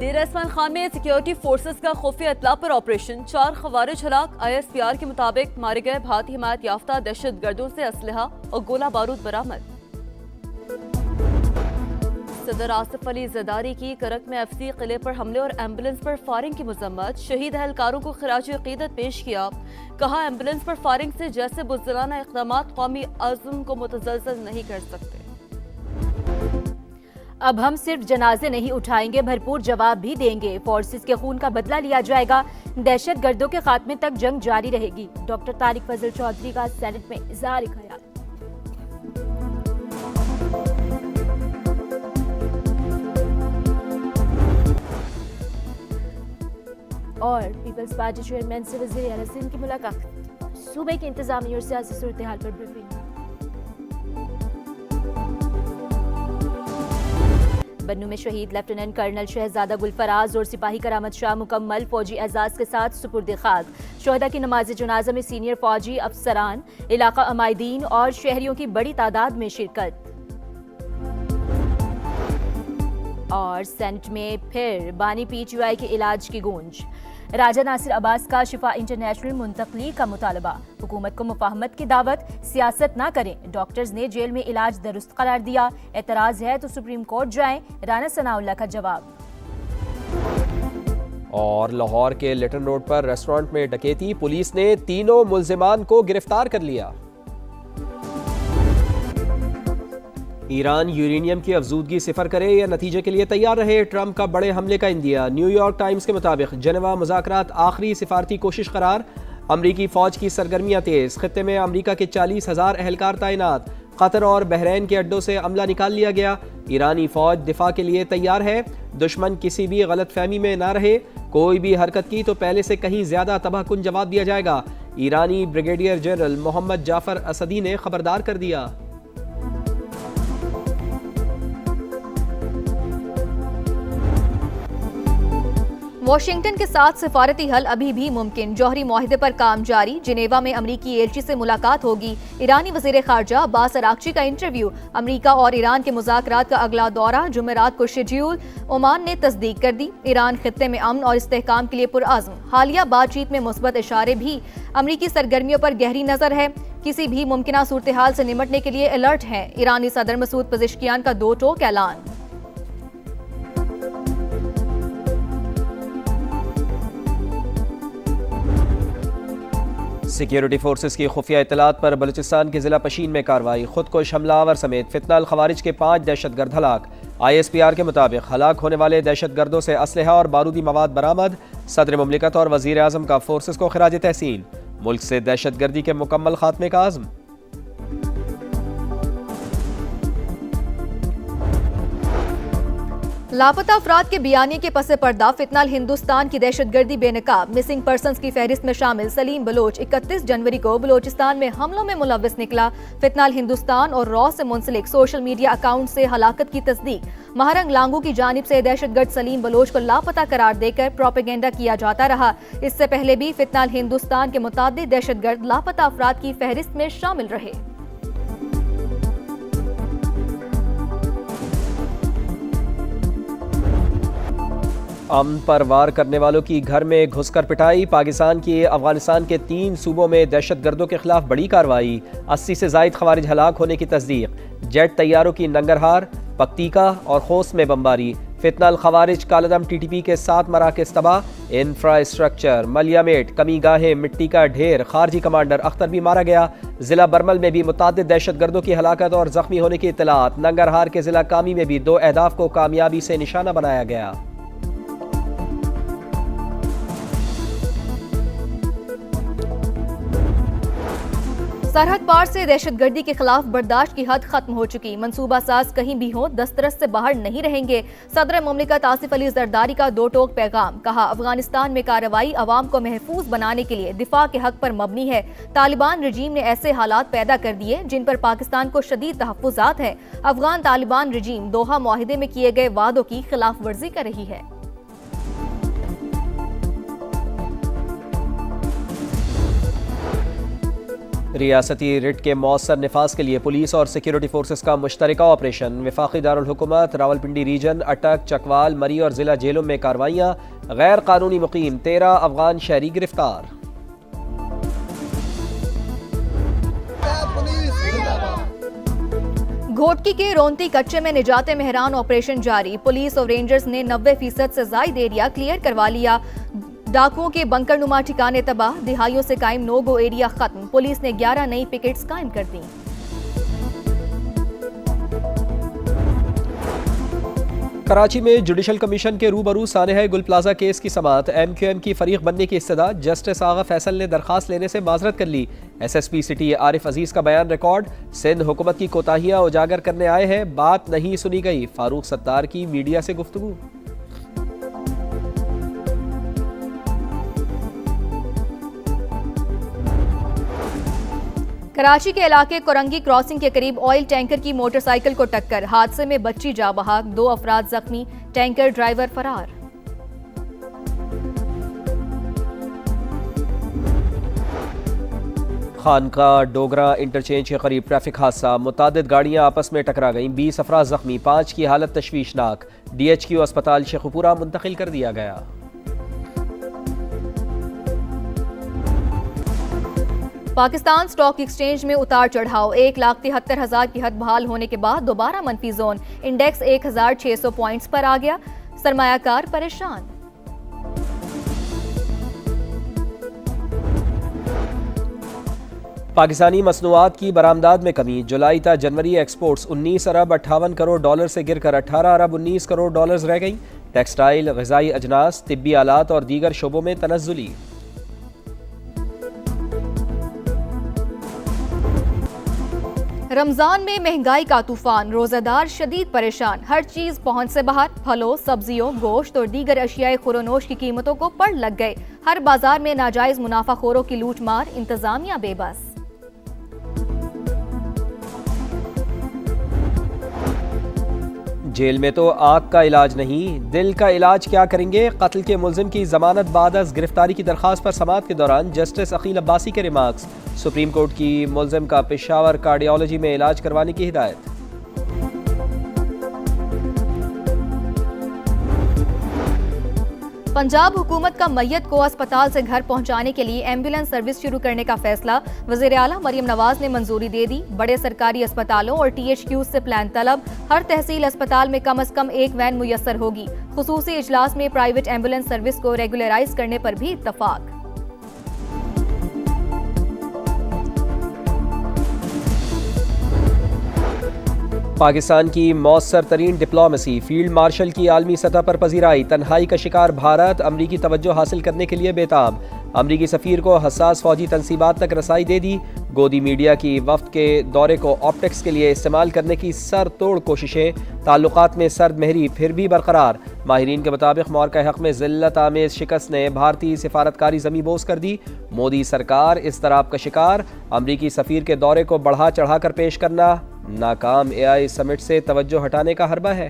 डेरा इस्माइल खान में security forces का खुफिया इत्तला पर ऑपरेशन, 4 खवारिज हलाक। ISPR के मुताबिक मारे गए भारतीय हिमायत याफ्ता दहशत गर्दों से असलहा और गोला बारूद बरामद। सदर आसिफ अली जरदारी की करक में FC किले पर हमले और एम्बुलेंस पर फायरिंग की मजम्मत, शहीद एहलकारों को खिराज अकीदत पेश किया। कहा एम्बुलेंस पर फायरिंग से जैसे बुज़दिलाना इक़दाम कौमी अज़्म को मुतज़लज़ल नहीं कर सकते। अब हम सिर्फ जनाजे नहीं उठाएंगे, भरपूर जवाब भी देंगे। फोर्सेस के खून का बदला लिया जाएगा। दहशत गर्दों के खात्मे तक जंग जारी रहेगी। डॉक्टर तारिक फजल चौधरी का सेनेट में इज़हार ख्याल। और पीपल्स पार्टी चेयरमैन से वज़ीर आला सिंध की मुलाकात। सूबे की इंतजामी और सियासी सूरत हाल पर ब्रीफिंग। बन्नू में शहीद लेफ्टिनेंट कर्नल शहजादा गुलफराज और सिपाही करामत शाह मुकम्मल फौजी एजाज के साथ सुपुर्द खाक। शोहदा की नमाज जनाजा में सीनियर फौजी अफसरान, इलाका अमायदीन और शहरियों की बड़ी तादाद में शिरकत। और सेनेट में फिर बानी PTI के इलाज की गूंज। राजा नासिर अब्बास का शिफा इंटरनेशनल मुंतकली का मुतालबा। हुकूमत को मुफाहमत की दावत, सियासत ना करें। डॉक्टर्स ने जेल में इलाज दुरुस्त करार दिया। एतराज है तो सुप्रीम कोर्ट जाएं। राना सनाउल्लाह का जवाब। और लाहौर के लिटन रोड पर रेस्टोरेंट में डकैती, पुलिस ने तीनों मुल्जिमान को गिरफ्तार कर लिया। ईरान यूरेनियम की अफजूदगी सिफर करे या नतीजे के लिए तैयार रहे, ट्रंप का बड़े हमले का इंदिया। न्यूयॉर्क टाइम्स के मुताबिक जेनेवा मुज़ाकरात आखिरी सिफारती कोशिश करार। अमरीकी फौज की सरगर्मियां तेज, खित्ते में अमरीका के 40,000 एहलकार तैनात। कतर और बहरीन के अड्डों से अमला निकाल लिया गया। ईरानी फौज दिफा के लिए तैयार है। दुश्मन किसी भी गलत फहमी में ना रहे, कोई भी हरकत की तो पहले से कहीं ज्यादा तबाहकुन जवाब दिया जाएगा। ईरानी ब्रिगेडियर जनरल मोहम्मद जाफर असदी ने खबरदार कर दिया। वाशिंगटन के साथ सिफारती हल अभी भी मुमकिन, जौहरी मुआहदे पर काम जारी। जिनेवा में अमरीकी एलची से मुलाकात होगी। ईरानी वजीर खारजा अब्बास अरागची का इंटरव्यू। अमरीका और ईरान के मुज़ाकरात का अगला दौरा जुमेरात को शेड्यूल। ओमान ने तस्दीक कर दी। ईरान खित्ते में अमन और इस्तेहकाम के लिए पुरअज़्म। हालिया बातचीत में मुस्बत इशारे भी। अमरीकी सरगर्मियों पर गहरी नजर है। किसी भी मुमकिन सूरत हाल से निमटने के लिए अलर्ट है। ईरानी सदर मसूद पज़ेश्कियान का 2 टोक ऐलान। सिक्योरिटी फोर्सेस की खुफिया इतलात पर बलूचिस्तान के जिला पशीन में कार्रवाई। खुद को हमलावर समेत फितनाल खवारिज के 5 दहशतगर्द हलाक। ISPR के मुताबिक हलाक होने वाले दहशतगर्दों से असलहा और बारूदी मवाद बरामद। सदर मुमलिकत और वजीर आजम का फोर्सेस को खिराज तहसीन। मुल्क से दहशतगर्दी के मुकम्मल खात्मे का आज़म। लापता अफराद के बयानी के पसे पर्दा। फितनाल हिंदुस्तान की दहशतगर्दी बेनकाब। मिसिंग पर्सन्स की फहरिस्त में शामिल सलीम बलोच 31 जनवरी को बलोचिस्तान में हमलों में मुलव्विस निकला। फितनाल हिंदुस्तान और रॉ से मुंसलिक सोशल मीडिया अकाउंट से हलाकत की तस्दीक। महारंग लांगू की जानिब से दहशतगर्द सलीम बलोच को लापता करार देकर प्रोपेगेंडा किया जाता रहा। इससे पहले भी फितनाल हिंदुस्तान के मुतादिद दहशतगर्द लापता अफराद की फहरिस्त में शामिल रहे। अमन पर वार करने वालों की घर में घुसकर पिटाई। पाकिस्तान की अफगानिस्तान के 3 सूबों में दहशतगर्दों के खिलाफ बड़ी कार्रवाई। 80 से जायद खवारिज हलाक होने की तस्दीक। जेट तैयारों की नंगरहार, पक्तिका और खोस में बमबारी। फितनाल खवारिज कालदम TTP के 7 मराकज़ तबाह। इंफ्रास्ट्रक्चर, मलियामेट, कमी गाहें, मिट्टी का ढेर। खारजी कमांडर अख्तर भी मारा गया। जिला बरमल में भी मुतादिद दहशतगर्दों की हलाकत और जख्मी होने की इतलात। नंगरहार के जिला कामी में भी 2 अहदाफ को कामयाबी से निशाना बनाया गया। सरहद पार से दहशतगर्दी के खिलाफ बर्दाश्त की हद खत्म हो चुकी। मंसूबा साज कहीं भी हो, दस्तरस से बाहर नहीं रहेंगे। सदर मुमलिकत आसिफ अली जरदारी का 2 टोक पैगाम। कहा अफगानिस्तान में कार्रवाई अवाम को महफूज बनाने के लिए दिफा के हक पर मबनी है। तालिबान रजीम ने ऐसे हालात पैदा कर दिए जिन पर पाकिस्तान को शदीद तहफ्फुजात है। अफगान तालिबान रजीम दोहा मुआहिदे में किए गए वादों की खिलाफ वर्जी कर रही है। रियासती रिट के मौसर नफाज के लिए पुलिस और सिक्योरिटी फोर्सेस का मुश्तरका ऑपरेशन। वफाकी दारुल हुकूमत रावलपिंडी रीजन, अटक, चकवाल, मरी और जिला जेलों में कार्रवाइयाँ। गैर कानूनी मुकीम 13 अफगान शहरी गिरफ्तार। घोटकी के रोंती कच्चे में निजात मेहरान ऑपरेशन जारी। पुलिस और रेंजर्स ने 90% से ज्यादा एरिया क्लियर करवा लिया। डाकुओं के बंकर नुमा ठिकाने तबाह। दिहाइयों से कायम नो गो एरिया खत्म। पुलिस ने 11 नई पिकेट्स कायम कर दी। कराची में जुडिशल कमीशन के रूबरू सानेहा गुल प्लाजा केस की समाअत। MQM की फरीक बनने की इस्तदा। जस्टिस आगा फैसल ने दरखास्त लेने से माजरत कर ली। SSP सिटी आरिफ अजीज का बयान रिकॉर्ड। सिंध हुकूमत की कोताहियां उजागर करने आए हैं, बात नहीं सुनी गई। फारूक सत्तार की मीडिया से गुफ्तगू। कराची के इलाके कोरंगी क्रॉसिंग के करीब ऑयल टैंकर की मोटरसाइकिल को टक्कर। हादसे में बच्ची जाँ बहक, 2 अफराद जख्मी, टैंकर ड्राइवर फरार। खानका डोगरा इंटरचेंज के करीब ट्रैफिक हादसा। मुतादिद गाड़ियां आपस में टकरा गईं, 20 अफराद जख्मी, 5 की हालत तशवीशनाक। DHQ अस्पताल शेखुपुरा मुंतकिल कर दिया गया। पाकिस्तान स्टॉक एक्सचेंज में उतार चढ़ाव। 1,73,000 की हद बहाल होने के बाद दोबारा मनफी जोन। इंडेक्स 1,600 पॉइंट्स पर आ गया। सरमायाकार परेशान। पाकिस्तानी मसनूआत की बरामदात में कमी। जुलाई तक जनवरी एक्सपोर्ट्स 19 अरब 58 करोड़ डॉलर से गिरकर 18 अरब 19 करोड़ डॉलर रह गई। टेक्सटाइल, ग़िज़ाई अजनास, तिब्बी आलात और दीगर शोबों में तनज़्ज़ुली। रमजान में महंगाई का तूफान। रोजादार शदीद परेशान। हर चीज पहुंच से बाहर। फलों, सब्जियों, गोश्त और दीगर अशियाए खुरोनोश की कीमतों को पड़ लग गए। हर बाजार में नाजायज मुनाफाखोरों की लूट मार। इंतजामिया बेबस। जेल में तो आँख का इलाज नहीं, दिल का इलाज क्या करेंगे। कत्ल के मुल्जिम की जमानत बाद अज गिरफ्तारी की दरख्वास्त पर समाअत के दौरान जस्टिस अकील अब्बासी के रिमार्क्स। सुप्रीम कोर्ट की मुल्जिम का पेशावर कार्डियोलॉजी में इलाज करवाने की हिदायत। पंजाब हुकूमत का मैयत को अस्पताल से घर पहुंचाने के लिए एम्बुलेंस सर्विस शुरू करने का फैसला। वज़ीर आला मरियम नवाज ने मंजूरी दे दी। बड़े सरकारी अस्पतालों और THQ से प्लान तलब। हर तहसील अस्पताल में कम अज कम एक वैन मुयस्सर होगी। खुसूसी इजलास में प्राइवेट एम्बुलेंस सर्विस को रेगुलराइज करने पर भी इत्तफाक। पाकिस्तान की मौसर तरीन डिप्लोमेसी। फील्ड मार्शल की आलमी सतह पर पजीराई। तन्हाई का शिकार भारत अमरीकी तवज्जो हासिल करने के लिए बेताब। अमरीकी सफीर को हसास फौजी तनसीबात तक रसाई दे दी। गोदी मीडिया की वफ्द के दौरे को ऑप्टिक्स के लिए इस्तेमाल करने की सर तोड़ कोशिशें। ताल्लुकात में सर्द महरी फिर भी बरकरार। माहिरीन के मुताबिक मौरका हक में जिल्लत आमेज शिकस्त ने भारतीय सिफारतकारी जमी बोस कर दी। मोदी सरकार इस्तराब का शिकार। अमरीकी सफीर के दौरे को बढ़ा चढ़ा कर पेश करना। नाकाम AI समिट से तवज्जो हटाने का हरबा है।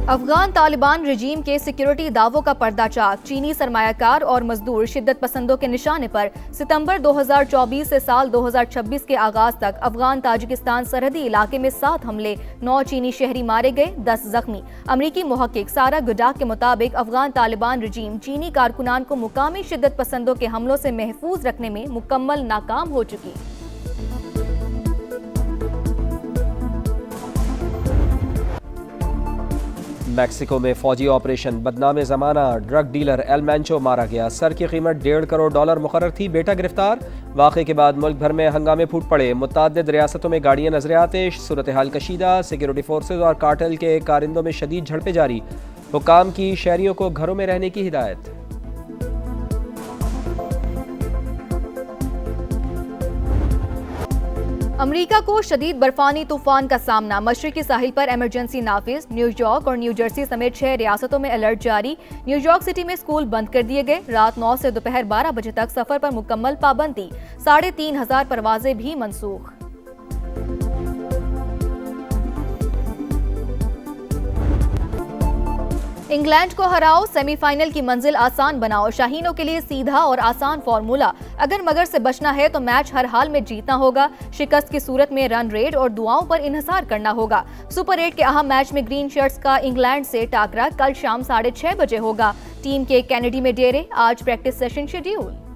अफगान तालिबान रजीम के सिक्योरिटी दावों का पर्दाचाक। चीनी सरमायाकार और मजदूर शिद्दत पसंदों के निशाने पर। सितंबर 2024 से साल 2026 के आगाज तक अफगान ताजिकिस्तान सरहदी इलाके में 7 हमले, 9 चीनी शहरी मारे गए, 10 जख्मी। अमरीकी मुहक्किक सारा गुडाक के मुताबिक अफगान तालिबान रजीम चीनी कारकुनान को मुकामी शिद्दत पसंदों के हमलों से महफूज रखने में मुकम्मल नाकाम हो चुकी। मैक्सिको में फौजी ऑपरेशन। बदनाम जमाना ड्रग डीलर एल मैंचो मारा गया। सर की कीमत $1.5 करोड़ मुकर्रर थी। बेटा गिरफ्तार। वाक़े के बाद मुल्क भर में हंगामे फूट पड़े। मुतअद्दिद रियासतों में गाड़ियां नजर आतिश। सूरत हाल कशीदा। सिक्योरिटी फोर्सेज और कार्टेल के कारिंदों में शदीद झड़पें जारी। हुकाम की शहरियों को घरों में रहने की हिदायत। अमेरिका को शदीद बर्फानी तूफान का सामना। मशरिकी साहिल पर इमरजेंसी नाफिज। न्यूयॉर्क और न्यू जर्सी समेत 6 रियासतों में अलर्ट जारी। न्यूयॉर्क सिटी में स्कूल बंद कर दिए गए। रात 9 से दोपहर 12 बजे तक सफर पर मुकम्मल पाबंदी। 3,500 परवाजें भी मनसूख। इंग्लैंड को हराओ, सेमीफाइनल की मंजिल आसान बनाओ। शाहीनों के लिए सीधा और आसान फॉर्मूला। अगर मगर से बचना है तो मैच हर हाल में जीतना होगा। शिकस्त की सूरत में रन रेट और दुआओं पर इन्हिसार करना होगा। सुपर 8 के अहम मैच में ग्रीन शर्ट्स का इंग्लैंड से टाकरा कल शाम 6:30 बजे होगा। टीम के कैनेडी में डेरे, आज प्रैक्टिस सेशन शेड्यूल।